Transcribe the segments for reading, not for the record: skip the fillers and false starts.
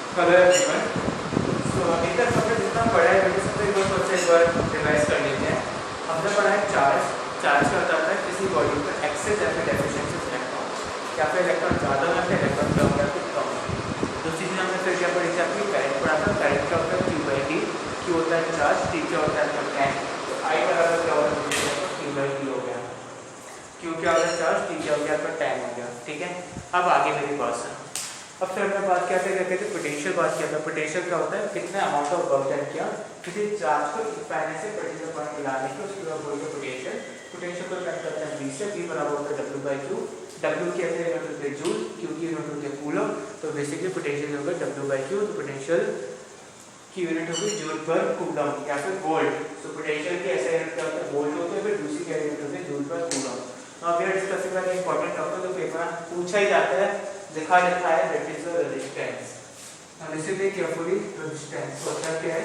Hello everyone. सो अभी तक हमने जितना पढ़ा है वही सब एक बार रिवाइज कर लेते हैं। हमने पढ़ा है चार्ज। चार्ज का होता है किसी बॉडी पर एक्सेस या फिर डेफिशिएंसी इलेक्ट्रॉन, या फिर इलेक्ट्रॉन ज़्यादा या फिर इलेक्ट्रॉन कम या फिर कम। दूसरी चीज़ हमने फिर क्या पढ़ी थी आपकी करंट पढ़ा था। करंट क्या होता है क्यू बाई डी। क्यू होता है चार्ज, टी क्या होता है आपका टाइम। तो आई बराबर क्या होता है क्यू बाई डी हो गया। क्यू क्या हो गया चार्ज, टी क्या हो गया आपका टाइम हो गया। ठीक है, अब आगे मेरी बात सुनो। अब फिर हमने बात क्या करते थे पोटेंशियल बात किया था। पोटेंशियल क्या होता है कितने अमाउंट ऑफ वर्क डन किया किसी चार्ज को पहले से पर्टिकुलर पॉइंट पे लाने के उसके बाद बोलते पोटेंशियल। पोटेंशियल को कट करते हैं V से। V बराबर होता है W बाई क्यू। W की ऐसे यूनिट होती है जूल, Q की यूनिट होती है कूलम। तो बेसिकली पोटेंशियल होगा W बाई क्यू। तो पोटेंशियल की यूनिट होगी जूल पर कूलम या फिर वोल्ट। तो पोटेंशियल की ऐसे यूनिट क्या होता है वोल्ट होते हैं, फिर दूसरी क्या यूनिट होती है जूल पर कूलम। अब we are discussing very important topic. तो पेपर पूछा ही जाता है, लिखा है that is the resistance. Now listen very carefully. Resistance होता क्या है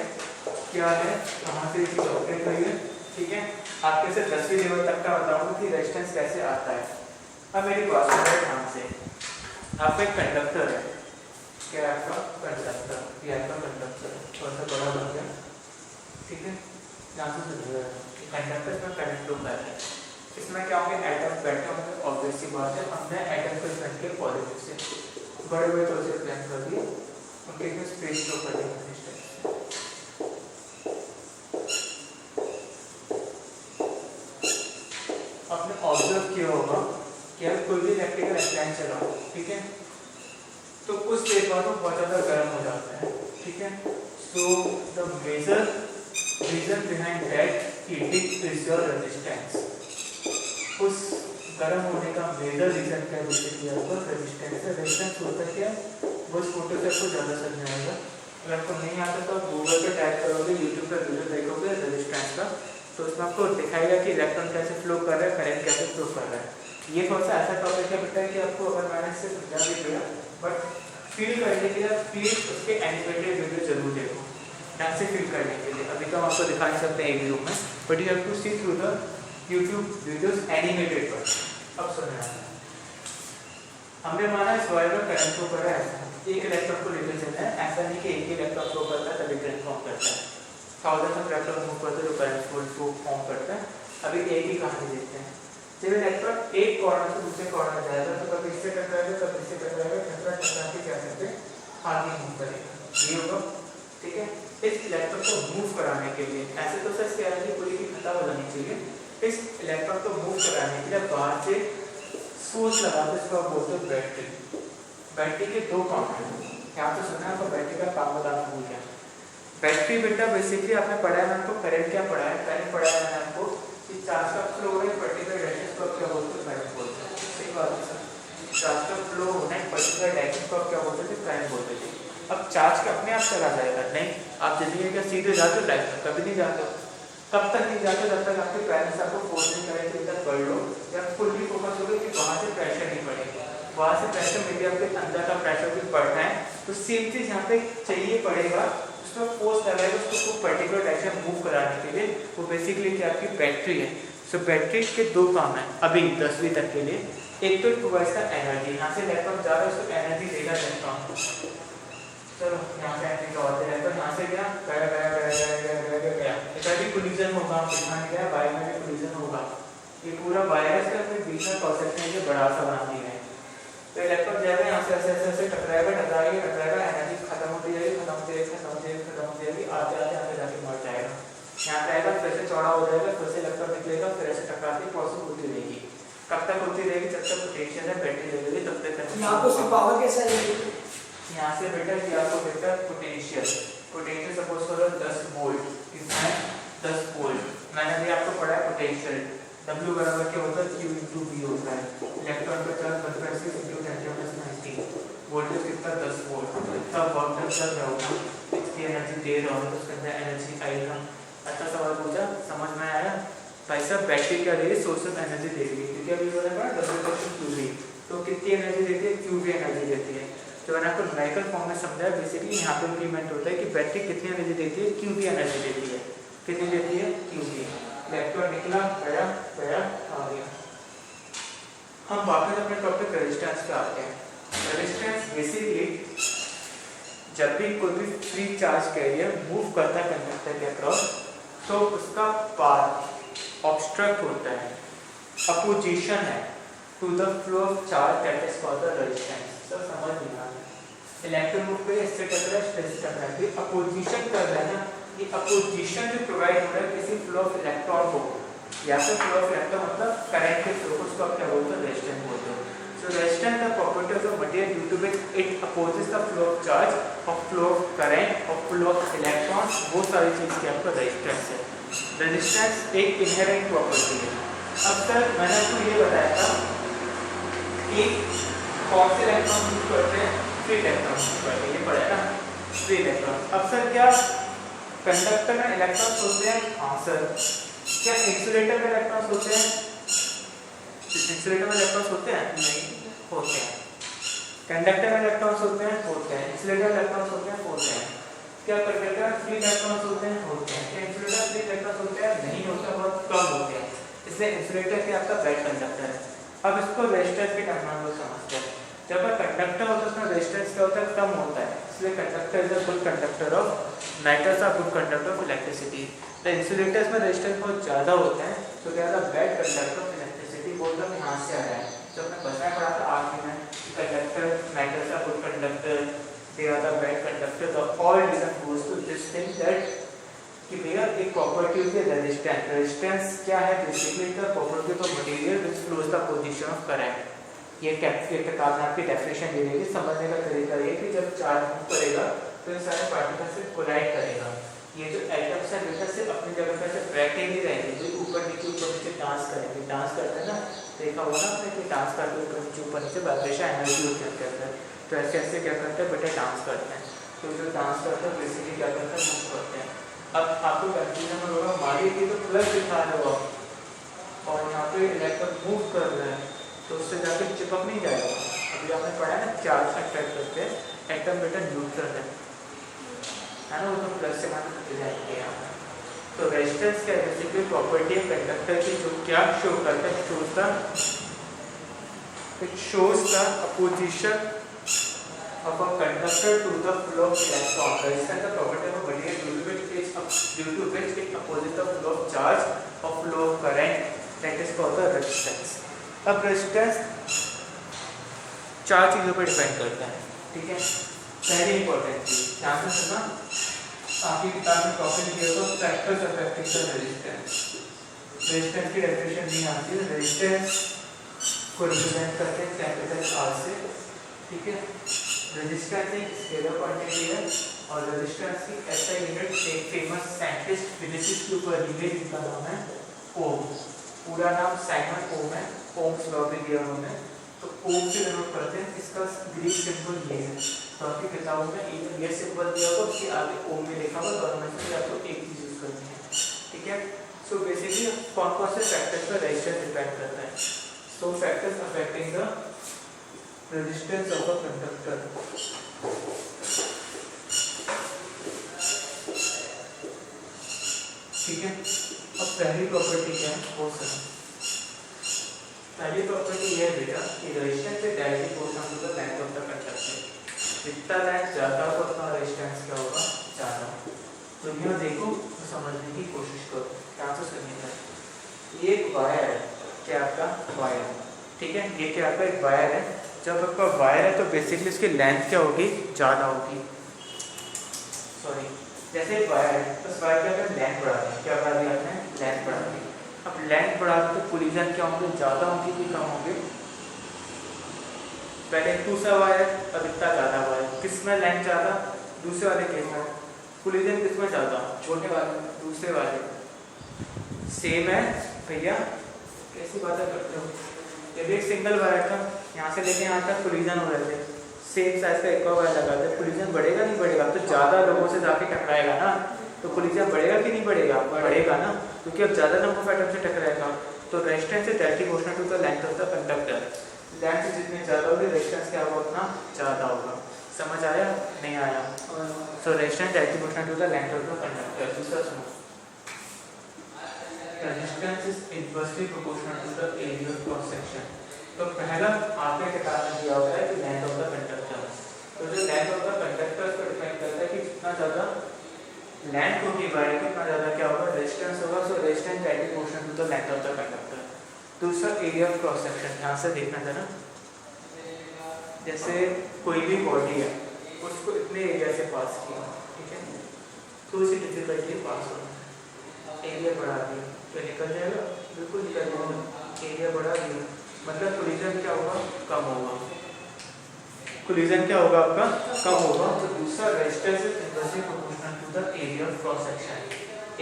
कहां से इसकी ऑब्जेक्ट हुई है। ठीक है, आपके से 10वीं लेवल तक का बताऊंगा कि रेजिस्टेंस कैसे आता है। अब मेरी बात सुनो ध्यान से। आपका एक कंडक्टर है, क्या है आपका कंडक्टर, ये आपका कंडक्टर थोड़ा सा बड़ा बन गया। ठीक है, यहाँ से समझ कंडक्टर में करंट फ्लो कर रहा है। इसमें क्या होंगे एटम बैठे होंगे। ऑब्वियस सी बात है, हमने एटम को इन्वेंट किया पॉजिटिव से, बड़े बड़े तो से प्लान कर दिए उनके लिए स्पेस फ्लो कर देंगे। आपने ऑब्जर्व किया होगा कि अगर कोई भी इलेक्ट्रिकल अप्लायंस चलाओ, ठीक है, तो उस स्टेज पर बहुत ज़्यादा गर्म हो जाता है। ठीक है, so the major reason behind that heating is your resistance. उस गर्म होने का मेजर रीजन क्या है बेसिकली आपका रेजिस्टेंस है। रेजिस्टेंस होता क्या है वो इस फोटो से आपको ज़्यादा समझ आएगा। अगर आपको नहीं आता तो आप गूगल पे टाइप करोगे, यूट्यूब पर वीडियो देखोगे रेजिस्टेंस का, तो उसमें आपको दिखाएगा कि इलेक्ट्रॉन कैसे फ्लो कर रहा है, करंट कैसे फ्लो कर रहा है। ये थोड़ा सा ऐसा टॉपिक है बेटा कि आपको अगर मैंने इससे समझा भी दिया, बट फील करने के लिए प्लीज़ उसके एनिमेटेड वीडियो जरूर देखो, ढंग से फील करने के लिए। अभी तो हम आपको दिखा नहीं सकते एक रूम में, but you have to see through the YouTube videos animated पर। अब सुनना, हमने माना इस वायर में करंट फ्लो कर रहा है, एक इलेक्ट्रॉन को लेकर चलना है। ऐसा नहीं कि एक ही इलेक्ट्रॉन फ्लो करता है तभी करंट फॉर्म करता है, थाउजेंड्स ऑफ इलेक्ट्रॉन मूव करते हैं जो करंट फ्लो फॉर्म करता है। अभी एक ही कहानी देखते हैं। जब इलेक्ट्रॉन एक कॉर्नर से दूसरे कॉर्नर जाएगा तो कभी इससे टकराएगा कभी इससे टकराएगा, टकरा के क्या करते हैं आगे मूव करेगा, ये होगा। ठीक है, इस इलेक्ट्रॉन को मूव कराने के लिए ऐसे तो सच कह रहे हैं पूरी की खत्म हो जानी चाहिए। इस इलेक्ट्रॉन को मूव कराने के लिए बाहर से सोर्स लगा दो, इसको आप बोलते हो बैटरी। बैटरी के दो काम हैं, यहाँ पे सुना है आपको बैटरी का काम बताना भूल गया। बैटरी बेटा बेसिकली आपने पढ़ा है, मैंने आपको करंट क्या पढ़ा है, करंट पढ़ा है मैंने आपको कि चार्ज का फ्लो हो रहा है पर्टिकुलर डायरेक्शन को आप क्या बोलते हो करंट बोलते हैं। सही बात है सर, चार्ज का फ्लो होना है पर्टिकुलर डायरेक्शन को आप क्या बोलते थे करंट बोलते थे। अब चार्ज का अपने आप चला जाएगा नहीं, आप जिंदगी का सीधे जाते हो लाइफ में कभी नहीं जाते हो। तब तक नहीं जाते जब तक आपके पेरेंट्स आपको फोर्स नहीं करेंगे इधर पढ़ लो, या फुल्ली फोकस हो गए कि वहाँ से प्रेशर नहीं पड़ेगा। वहाँ से प्रेशर मीडिया के अंदर का प्रेशर भी पड़ना है, तो सेम चीज़ यहाँ पे चाहिए पड़ेगा, उसमें फोर्स लगाएगा उसको पर्टिकुलर डायरेक्शन मूव कराने के लिए। वो बेसिकली क्या आपकी बैटरी है। सो बैटरी के दो काम है अभी 10वीं तक के लिए। एक तो प्रोवाइड का एनर्जी, यहाँ से इलेक्ट्रॉन जा रहा है उसको एनर्जी देगा इलेक्ट्रॉन। चलो यहाँ से एनर्जी का होता है, यहाँ से गया गया गया गया गया गया गया गया गया, इसका भी कोलिजन होगा, दिखा नहीं गया वायर में भी कोलिजन होगा। ये पूरा वायर इसका फिर बीच में क्रॉस सेक्शन है बड़ा सा बना दिया है। तो इलेक्ट्रॉन जाएगा यहाँ से ऐसे ऐसे ऐसे टकराएगा टकराएगा टकराएगा, एनर्जी खत्म होती जाएगी खत्म होती जाएगी खत्म होती जाएगी खत्म होती जाएगी, आते आते आगे जाके मर जाएगा। यहाँ पे आएगा फिर से चौड़ा हो जाएगा, फिर से इलेक्ट्रॉन निकलेगा, फिर ऐसे टकराती प्रोसेस होती रहेगी। कब तक होती रहेगी जब तक पोटेंशियल है बैटरी लगेगी तब तक। यहाँ पे उसकी पावर कैसे आएगी? यहाँ से बेटा कि आपको बेटा पोटेंशियल पोटेंशियल सपोज करो 10 वोल्ट, कितना है 10 वोल्ट। मैंने अभी आपको पढ़ा है पोटेंशियल W बराबर क्या होता है Q इंटू V होता है। इलेक्ट्रॉन का चार्ज 1.6 इंटू 10⁻⁹ वोल्टेज कितना 10 वोल्ट। इतना वर्क डन कर रहा होगा, इसकी एनर्जी दे रहा होगा तो उसके अंदर एनर्जी आएगा। अच्छा सवाल पूछा, समझ में आया भाई साहब। बैटरी क्या दे रही है सोर्स ऑफ एनर्जी दे रही है, क्योंकि अभी बोला W/QV, तो कितनी एनर्जी देती है QV एनर्जी देती है। तो मैंने आपको न्यूमेरिकल फॉर्म में समझाया बेसिकली यहाँ पे इंप्लीमेंट होता है कि बैटरी कितनी एनर्जी देती है QV एनर्जी देती है। कितनी देती है QV। इलेक्ट्रॉन निकला गया गया आ गया। हम वापस अपने टॉपिक रेजिस्टेंस पे आते हैं। रेजिस्टेंस बेसिकली जब भी कोई भी फ्री चार्ज कैरियर मूव करता है कंडक्टर के अक्रॉस तो उसका पाथ ऑब्स्ट्रक्ट होता है, अपोजिशन है to the flow of charge that is called the resistance. सब समझ नहीं आ रहा, इलेक्ट्रॉन मूव पे इससे टकरा है, इससे टकरा है, अपोजिशन कर रहा है ना, ये अपोजिशन जो प्रोवाइड हो रहा है किसी फ्लो ऑफ इलेक्ट्रॉन को, या फिर फ्लो ऑफ इलेक्ट्रॉन मतलब करंट के फ्लो को, उसको आप क्या बोलते हैं, रेजिस्टेंस बोलते हैं। So resistance the property of the material due to which it opposes the flow of charge, of flow of current, of flow of electrons, वो सारी चीज़ की आपका रेजिस्टेंस है। रेजिस्टेंस एक इनहेरेंट प्रॉपर्टी है। अब सर मैंने आपको ये बताया था कि कौन से इलेक्ट्रॉन मूव करते हैं, फ्री इलेक्ट्रॉन मूव करते हैं, ये पढ़ा है ना, फ्री इलेक्ट्रॉन। अब सर क्या कंडक्टर में इलेक्ट्रॉन होते हैं? हाँ सर। क्या इंसुलेटर में इलेक्ट्रॉन होते हैं? इंसुलेटर में इलेक्ट्रॉन्स होते हैं? नहीं होते हैं। कंडक्टर में इलेक्ट्रॉन्स होते हैं? होते हैं। इंसुलेटर में इलेक्ट्रॉन्स होते हैं? होते हैं। क्या कंडक्टर में फ्री इलेक्ट्रॉन्स होते हैं? होते हैं। क्या इंसुलेटर में फ्री इलेक्ट्रॉन्स होते हैं? नहीं होते, बहुत कम होते हैं। इसलिए इंसुलेटर क्या आपका बेड कंडक्टर है। अब इसको रेजिस्टेंस के टर्म में समझते हैं। जब कंडक्टर होता है उसमें रेजिस्टेंस क्या होता है? कम होता है, इसलिए conductor is a good conductor of metals, are good conductor of electricity. The insulators में रेजिस्टेंस बहुत ज़्यादा होता है, तो क्या है बेड कंडक्टर ऑफ इलेक्ट्रिसिटी बोलता है, यहाँ से आ रहा है। जब मैं बताया पढ़ा था आखिर में conductor metals are good conductor, they are the bad conductor, the all reason goes to this thing that कि भैया एक प्रॉपर्टी होती है रेजिस्टेंस। रेजिस्टेंस क्या है? Basically the property of material which flows the position of current. ये किताब में आपकी डेफिनेशन दे देगी। समझने का तरीका ये कि जब चार्ज मूव करेगा तो ये सारे पार्टिकल से कोलाइड करेगा। ये जो एटम्स है बेटा से अपनी जगह पर से बैठे नहीं रहेंगे, जो ऊपर नीचे डांस करेंगे। डांस करते हैं ना, देखा होगा ना आपने कि डांस करते ऊपर नीचे वाइब्रेशन एनर्जी उत्पन्न करते हैं। तो ऐसे ऐसे क्या करते हैं बेटा? डांस करते हैं। तो जो डांस करते हैं बेसिकली क्या करते हैं? मूव करते हैं। अब आपको कंफ्यूजन में होगा, हमारी थी तो प्लस दिखा रहे हो आप और यहाँ पे इलेक्ट्रॉन मूव कर रहे हैं तो उससे जाकर चिपक नहीं जाएगा। अभी आपने पढ़ा है ना चार्ज अट्रैक्ट करते हैं, एटम बेटा न्यूट्रल है ना, वो तो प्लस से मान जाएंगे यहाँ पर। तो रेजिस्टेंस क्या है? बेसिकली प्रॉपर्टी है कंडक्टर की जो क्या शो करता है, it shows the opposition of a conductor to the flow of electron. Resistance the property of a material due to which it opposes the flow of charge or flow of current, that is called the resistance. अब resistance चार चीज़ों पर depend करता है, ठीक है। पहली important चीज ध्यान से सुनना, आपकी किताब में टॉपिक दिया तो factors affecting the resistance. Resistance की डेफिनेशन नहीं आती है। रेजिस्टेंस को रिप्रेजेंट करते हैं कैपिटल आर से, ठीक है। रेजिस्टेंस एक स्केलर क्वांटिटी है और रेजिस्टेंस की ऐसा यूनिट एक फेमस साइंटिस्ट फिजिसिस्ट के ऊपर दी गई जिसका नाम है ओम। पूरा नाम साइमन ओम है, ओम्स लॉ भी दिया उन्होंने। तो ओम से डिनोट करते हैं, इसका ग्रीक सिंबल ये है। तो आपकी किताबों में ये सिंबल दिया होगा, उसके आगे ओम में लिखा होगा, दोनों में से आपको एक चीज यूज करनी है, ठीक है। सो बेसिकली कौन कौन से फैक्टर्स पर रेजिस्टेंस डिपेंड करता है? सो factors affecting the resistance of a conductor. ठीक है। अब पहली प्रॉपर्टी क्या है वो सुनो। पहली प्रॉपर्टी ये है बेटा कि रेजिस्टेंस से directly proportional to the length of the conductor. जितना लेंथ ज्यादा होगा उतना रेजिस्टेंस क्या होगा? ज्यादा। तो ये देखो तो समझने की कोशिश करो, ध्यान से सुनिएगा। ये एक वायर है, क्या आपका वायर, ठीक है। ये क्या आपका एक वायर है। जब आपका वायर है तो बेसिकली इसकी लेंथ क्या होगी? ज़्यादा होगी। सॉरी, जैसे एक वायर है तो इस वायर की आपने लेंथ बढ़ा दी। क्या बढ़ा दी आपने? लेंथ बढ़ा दी। अब लेंथ बढ़ा दी तो कोलिजन क्या होंगे? ज़्यादा होंगे कि कम होंगे? पहले दूसरा वायर है, अब इतना ज़्यादा वायर, किसमें लेंथ ज़्यादा? दूसरे वाले केस में। कोलिजन किसमें ज़्यादा? छोटे वाले, दूसरे वाले। सेम है भैया, कैसी बातें करते हो? यदि एक सिंगल वायर था, यहाँ से लेके यहाँ तक कोलिजन हो रहे थे, सेम साइज का एक और वायर लगा दे, कोलिजन बढ़ेगा नहीं बढ़ेगा? तो ज़्यादा लोगों से जाके टकराएगा ना, तो कोलिजन बढ़ेगा कि नहीं बढ़ेगा? बढ़ेगा ना, क्योंकि अब ज़्यादा नंबर ऑफ एटम से टकराएगा। तो resistance is directly proportional to the length of the conductor. Length जितनी ज़्यादा होगी रेजिस्टेंस क्या होगा? उतना ज़्यादा होगा। समझ आया? नहीं आया? So resistance directly proportional to the length of the conductor. दूसरा सुनो, resistance is inversely proportional to the area of cross section. तो पहला आपके किताब में दिया होता है कि लेंथ ऑफ द कंडक्टर। तो जो लेंथ ऑफ द कंडक्टर पर डिपेंड ज़्यादा लेंथ होगी वायर की, उतना ज़्यादा क्या होगा रेजिस्टेंस होगा। So resistance directly proportional to the length of the conductor. दूसरा एरिया ऑफ क्रॉस सेक्शन, यहाँ से देखना था ना, जैसे कोई भी बॉडी है उसको इतने एरिया से पास किया, ठीक है, थोड़ी सी डिफिकल्टी पास होना, एरिया बढ़ा दिया तो निकल जाएगा, बिल्कुल निकल जाएगा। एरिया बढ़ा दिया मतलब कोलिजन क्या होगा, कम होगा। कोलिजन क्या होगा आपका, कम होगा। तो दूसरा resistance is inversely proportional to the area of cross section.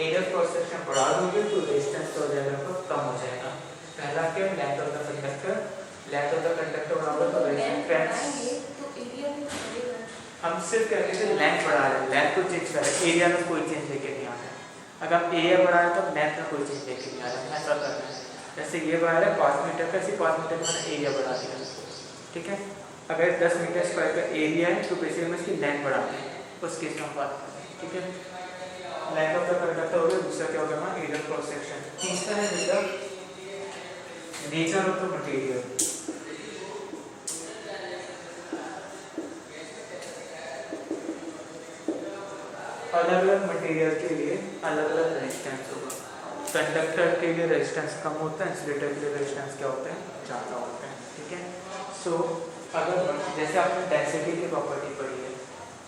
Area of cross section बढ़ा दोगे तो रेजिस्टेंस हो जाएगा आपका कम हो जाएगा। पहला क्या, length of the conductor, length of the conductor बढ़ाओगे तो रेजिस्टेंस, हम सिर्फ कहते थे लेंथ बढ़ा रहे हैं, लेंथ को चेंज कर रहे हैं, एरिया में कोई चेंज लेके नहीं आ रहा है। अगर हम एरिया बढ़ा रहे हैं तो लेंथ में कोई चेंज लेके नहीं आ रहा है, ऐसा करना है। जैसे ये बढ़ा रहा है 5 मीटर का, इसी 5 मीटर का मैंने एरिया बढ़ा दिया, ठीक है। अगर 10 मीटर स्क्वायर का एरिया है तो बेसिकली में इसकी लेंथ बढ़ा दें, उस केस में हम बात करें, ठीक है। लेंथ ऑफ द कंडक्टर हो गया। दूसरा क्या होगा हमारा, एरिया क्रॉस सेक्शन। तीसरा है बेटा नेचर ऑफ द मटेरियल। अलग अलग मटेरियल के लिए अलग अलग रेजिस्टेंस होगा। कंडक्टर के लिए रेजिस्टेंस कम होता है, इंसुलेटर के लिए रेजिस्टेंस क्या होता है, ज़्यादा होता है, ठीक है। सो अगर जैसे आपने डेंसिटी की प्रॉपर्टी पढ़ी है,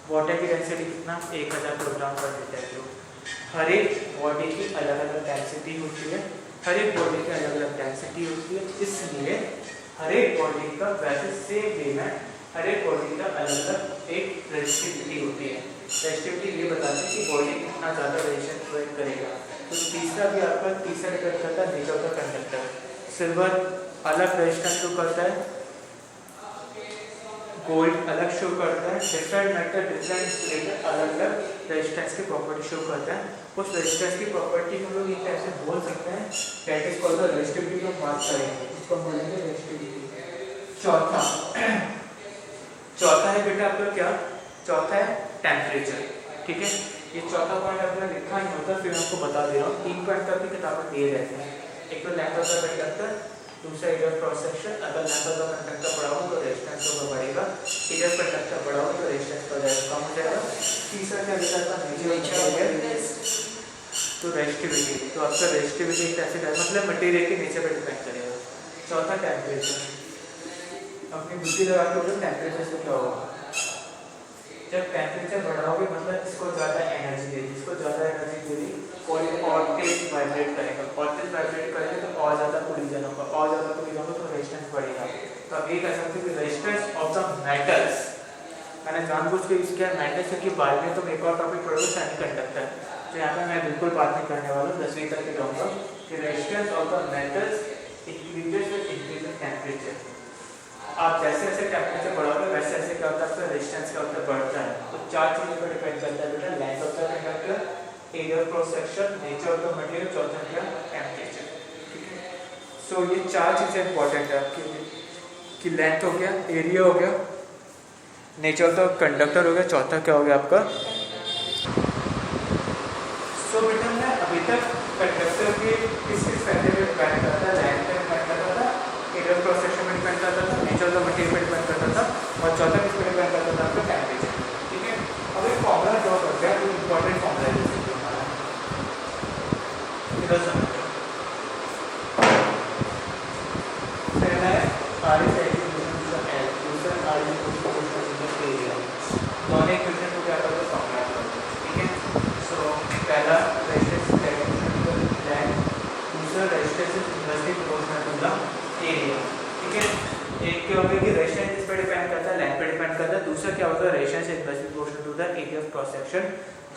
वाटर की डेंसिटी कितना, 1000 किलोग्राम पर मीटर क्यूब। हर एक बॉडी की अलग अलग डेंसिटी होती है, हर एक बॉडी की अलग अलग डेंसिटी होती है, इसलिए हर एक बॉडी का वैसे सेम वे में हर एक बॉडी का अलग अलग एक रेजिस्टिविटी होती है। रेजिस्टिविटी ये बताते हैं कि बॉडी कितना ज़्यादा रेजिस्टेंस प्रोवाइड करेगा। तो तीसरा भी आपका तीसरा डिपेंड करता है nature of the conductor. Silver अलग रेजिस्टेंस शो करता है, गोल्ड अलग शो करता है, डिफरेंट मेटल डिफरेंट इंसुलेटर अलग अलग रेजिस्टेंस की प्रॉपर्टी शो करता है। उस रेजिस्टेंस की प्रॉपर्टी को लोग एक ऐसे बोल सकते हैं, that is called the resistivity को बात करेंगे, इसको बोलेंगे रेजिस्टिविटी। चौथा है बेटा आपका क्या, चौथा है टेम्परेचर, ठीक है। ये चौथा पॉइंट आपने लिखा नहीं होता, फिर मैं आपको बता दे रहा हूँ। 3 पॉइंट आपकी किताबें दिए रहते हैं, एक तो लेंथ ऑफ द कंडक्टर, दूसरा एरिया ऑफ क्रॉस सेक्शन। अगर लेंथ ऑफ द कंडक्टर बढ़ाओ तो रेजिस्टेंस होगा बढ़ेगा, एरिया ऑफ कंडक्टर बढ़ाओ तो रेजिस्टेंस हो जाएगा कम हो जाएगा। तीसरा क्या लिखा था, नेचर ऑफ तो रेजिस्टिविटी। तो आपका रेजिस्टिविटी कैसे कर, मतलब मटेरियल के नेचर पर डिपेंड करेगा। चौथा टेम्परेचर, अपनी बुद्धि लगा के बोलो टेम्परेचर से क्या होगा। जब टेम्परेचर बढ़ाओगे मतलब इसको ज़्यादा एनर्जी देगी, इसको ज़्यादा एनर्जी देगी और तेज वाइब्रेट करेगा, और तेज वाइब्रेट करेगा तो और ज़्यादा कोलिजन होगा, और ज़्यादा कोलिजन होगा तो रेजिस्टेंस बढ़ेगा। तो आप ये कह सकते हो कि रेजिस्टेंस ऑफ द मेटल्स, मैंने जानबूझ के यूज़ किया मेटल्स क्योंकि बाद में तुम एक और टॉपिक पढ़ोगे सेमीकंडक्टर, तो यहाँ पे मैं बिल्कुल बात नहीं करने वाला हूँ, 10वीं तक के जाऊँगा कि resistance of the metals increases with increase in temperature. आप जैसे जैसे टेम्परेचर बढ़ाओगे वैसे वैसे क्या होता है, आपका रेजिस्टेंस क्या होता है, बढ़ता है। तो 4 चीज़ों पर डिपेंड करता है बेटा, length of the conductor, area of cross section, nature of the material, चौथा क्या टेम्परेचर, ठीक है। सो ये 4 चीज़ें इंपॉर्टेंट है आपके लिए कि लेंथ हो गया, एरिया हो गया, नेचर ऑफ द कंडक्टर हो गया, चौथा क्या हो गया आपका। सो बेटा मैं अभी तक कंडक्टर के किस फैक्टर पर डिपेंड करता है, लेंथ पर डिपेंड करता था, एरिया ऑफ क्रॉस सेक्शन पर डिपेंड करता था, नेचर ऑफ द मटेरियल पर डिपेंड करता था, और चौथा किस पर डिपेंड करता था आपका टेम्परेचर, ठीक है। अब एक फॉर्मूला ड्रॉ करते हैं, तो इंपॉर्टेंट फॉर्मूला है हमारा, इधर समझो। पहला है R is equal to L, दूसरा R is equal to area, दोनों इक्वेशन को क्या करते हैं, फॉर्मूला करते हैं, ठीक है। सो पहला resistance is equal to length, दूसरा resistance is inversely proportional to the area, ठीक है। एक क्या होगा कि रेजिस्टेंस इस पर डिपेंड करता है, लेंथ पर डिपेंड करता है, दूसरा क्या होगा resistance is inversely proportional to the area of cross section.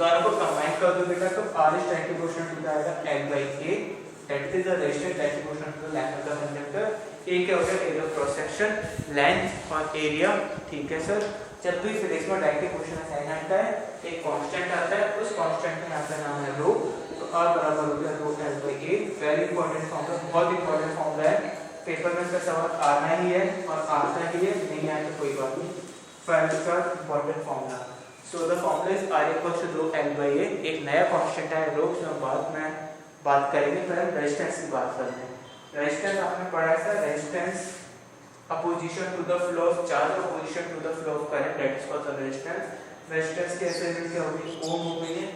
दोनों को कंबाइन कर दो बेटा तो R is directly proportional to the L/A, that is the resistance directly proportional to the length of the conductor। A क्या हो गया, area of cross section, length और एरिया, ठीक है सर। जब भी फिजिक्स में डायरेक्टली क्वेश्चन असाइन आता है, एक कांस्टेंट आता है, उस कांस्टेंट का यहाँ का नाम है रो, तो R बराबर हो गया रो L/A। वेरी इंपॉर्टेंट फॉर्मूला, बहुत इंपॉर्टेंट फॉर्मूला है, पेपर में इसका सवाल आना ही है और आता ही है, नहीं आए तो कोई बात नहीं, फाइल का important formula. So the formula is R equals to rho L/A। एक नया कांस्टेंट है रो, जो हम बाद में बात करेंगे, पहले रेजिस्टेंस की बात करते हैं। रेजिस्टेंस आपने पढ़ा है sir, resistance opposition to the flow of charge, opposition to the flow of current, that is called the resistance. Resistance की ऐसे यूनिट क्या होगी, ओम हो गई है।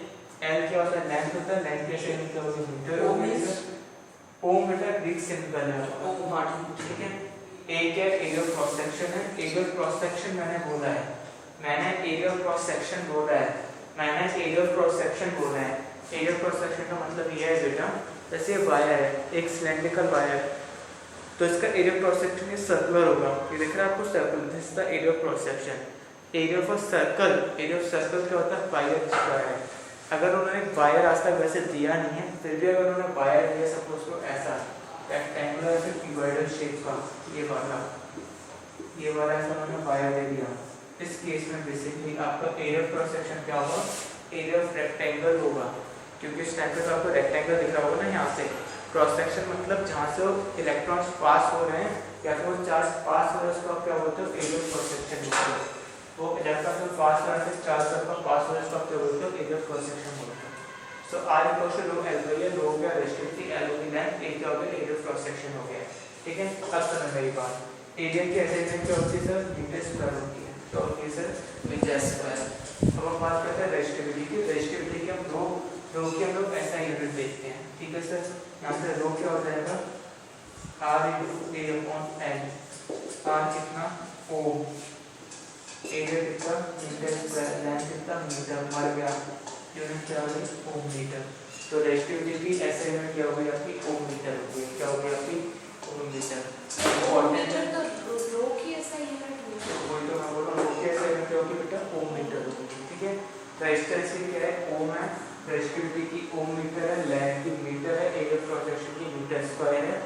एल क्या होता है, लेंथ होता है, लेंथ की ऐसे यूनिट क्या होगी, मीटर हो गई है। ओम बेटा ग्रीक से निकल है, ठीक है। ए क्या एरिया ऑफ क्रॉस सेक्शन है, एरिया ऑफ क्रॉस सेक्शन मैंने बोला है, मैंने एरिया ऑफ क्रॉस सेक्शन बोला है, मैंने एरिया ऑफ क्रॉस सेक्शन बोला है। एरिया ऑफ क्रॉस सेक्शन का मतलब ये है बेटा, जैसे वायर है, एक सिलेंड्रिकल वायर, तो इसका एरिया ऑफ क्रॉस सेक्शन ये सर्कुलर होगा, ये दिख रहा है आपको circle, this is the area of cross section. Area of a circle, area of circle क्या होता है, वायर स्क्वायर है। अगर उन्होंने वायर आज तक वैसे दिया नहीं है, फिर भी अगर उन्होंने वायर दिया सपोज को ऐसा रेक्टेंगुलर से क्यूबॉइडल शेप का, ये वाला ऐसा उन्होंने वायर दे दिया, इस केस में बेसिकली आपका एरिया ऑफ क्रॉस सेक्शन क्या होगा, एरिया ऑफ रेक्टेंगल होगा, क्योंकि इस टाइम पे तो आपको रेक्टेंगल दिख रहा होगा ना यहाँ से। क्रॉस सेक्शन मतलब जहाँ से इलेक्ट्रॉन्स पास हो रहे हैं या फिर वो चार्ज पास हो रहा है, उसको आप क्या बोलते हो, एरिया ऑफ क्रॉस सेक्शन बोलते हो। वो इलेक्ट्रॉन जो पास हो रहा है चार्ज का पास हो रहा है, उसको आप क्या बोलते हो, एरिया ऑफ क्रॉस सेक्शन बोलते हो। So are equal to rho L by L, rho हो गया रेजिस्टिविटी, एल हो गई लेंथ, ए क्या हो गया, एरिया ऑफ क्रॉस सेक्शन हो गया, ठीक है। अब सुनो मेरी बात, एरिया की असाइनमेंट क्या होती है सर, मीटर स्क्वायर होती है, क्या होती है सर, मीटर स्क्वायर। अब हम बात करते हैं रेजिस्टिविटी की, रेजिस्टिविटी की हम रो की हम लोग ऐसा यूनिट देखते हैं, ठीक है सर। यहाँ से रो क्या हो जाएगा, R into A upon L, R कितना ओम, एरिया कितना मीटर स्क्वायर, लेंथ कितना मीटर, मर गया, यूनिट क्या होगी ओम मीटर। तो रेजिस्टिविटी की ऐसे यूनिट क्या होगी आपकी, ओम मीटर होगी, क्या होगी आपकी ओम मीटर। वही तो मैं बोल रहा हूँ, रो की ऐसे यूनिट क्या होगी बेटा, ओम मीटर होगी, ठीक है। रेजिस्टेंस की क्या है, ओम है, रेजिस्टिविटी की ओम मीटर है, लेंथ की मीटर है, एरिया ऑफ क्रॉस सेक्शन की मीटर स्क्वायर है।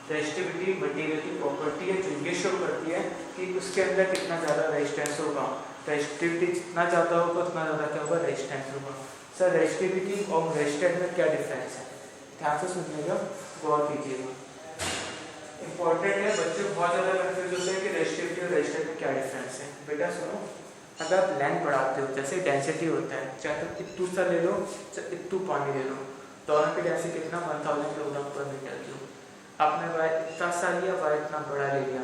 रेजिस्टिविटी मटेरियल की प्रॉपर्टी है जो ये शो करती है कि उसके अंदर कितना ज़्यादा रेजिस्टेंस होगा, रेजिस्टिविटी जितना ज़्यादा होगा उतना ज़्यादा क्या होगा, रेजिस्टेंस होगा। सर रेजिस्टिविटी और रेजिस्टेंस में क्या डिफरेंस है, ध्यान से सुनिएगा, गौर कीजिएगा, इंपॉर्टेंट है। बच्चे बहुत ज़्यादा कंफ्यूज होते हैं कि रेजिस्टिविटी और रेजिस्टेंस में क्या डिफरेंस है। बेटा सुनो, अगर आप लेंथ बढ़ाते हो, जैसे डेंसिटी होता है, चाहे तो इतू सा ले लो चाहे इतू पानी ले लो, दोनों की डेंसिटी कितना 1000 किलोग्राम पर मीटर क्यूब। आपने वायर इतना सा लिया, वायर इतना बड़ा ले लिया,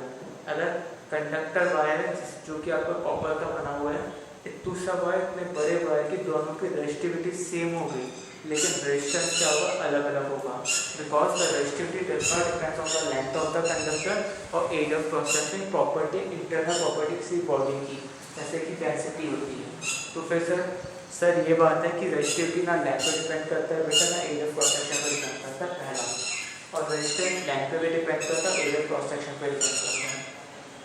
अगर कंडक्टर वायर है जो कि आपका कॉपर का बना हुआ है, इतू सा वायर इतने बड़े वायर की दोनों की रेजिस्टिविटी सेम हो गई, लेकिन रेजिस्टेंस क्या होगा, अलग अलग होगा, because the resistivity does not depends on the length of the conductor और area of cross section property, internal property किसी बॉडी की, जैसे कि डेंसिटी होती है। तो फिर सर ये बात है कि रेजिस्टिविटी ना लेंथ पर डिपेंड करता है बेटा, ना एरिया ऑफ क्रॉस सेक्शन पर डिपेंड करता है, पहला। और रेजिस्टेंस लेंथ पे भी डिपेंड करता है, एरिया ऑफ क्रॉस सेक्शन पर डिपेंड करता है।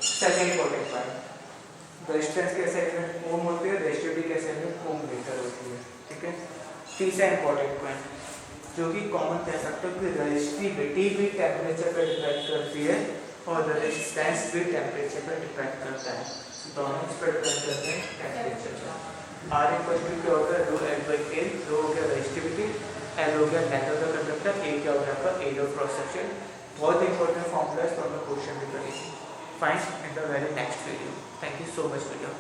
सेकंड इंपॉर्टेंट पॉइंट, रेजिस्टेंस कैसे यूनिट ओम होती है, रेजिस्टिविटी कैसे यूनिट ओम मीटर होती है, ठीक है। तीसरा इंपॉर्टेंट पॉइंट जो कि कॉमन कह सकते हो कि रेजिस्टिविटी भी टेम्परेचर पर डिपेंड करती है और रेजिस्टेंस भी टेम्परेचर पर डिपेंड करता है, दोनों इस पर डिपेंड करते हैं टेम्परेचर पर। आर इक्वल टू क्या होगा, रो एल बाई एल, रो हो गया रेजिस्टिविटी, एल हो गया लेंथ ऑफ द कंडक्टर, ए क्या हो गया आपका एरिया ऑफ क्रॉस सेक्शन। बहुत इंपॉर्टेंट फॉर्मूला है, तो हम लोग क्वेश्चन भी करेंगे, fine in the very next video. Thank you so much video.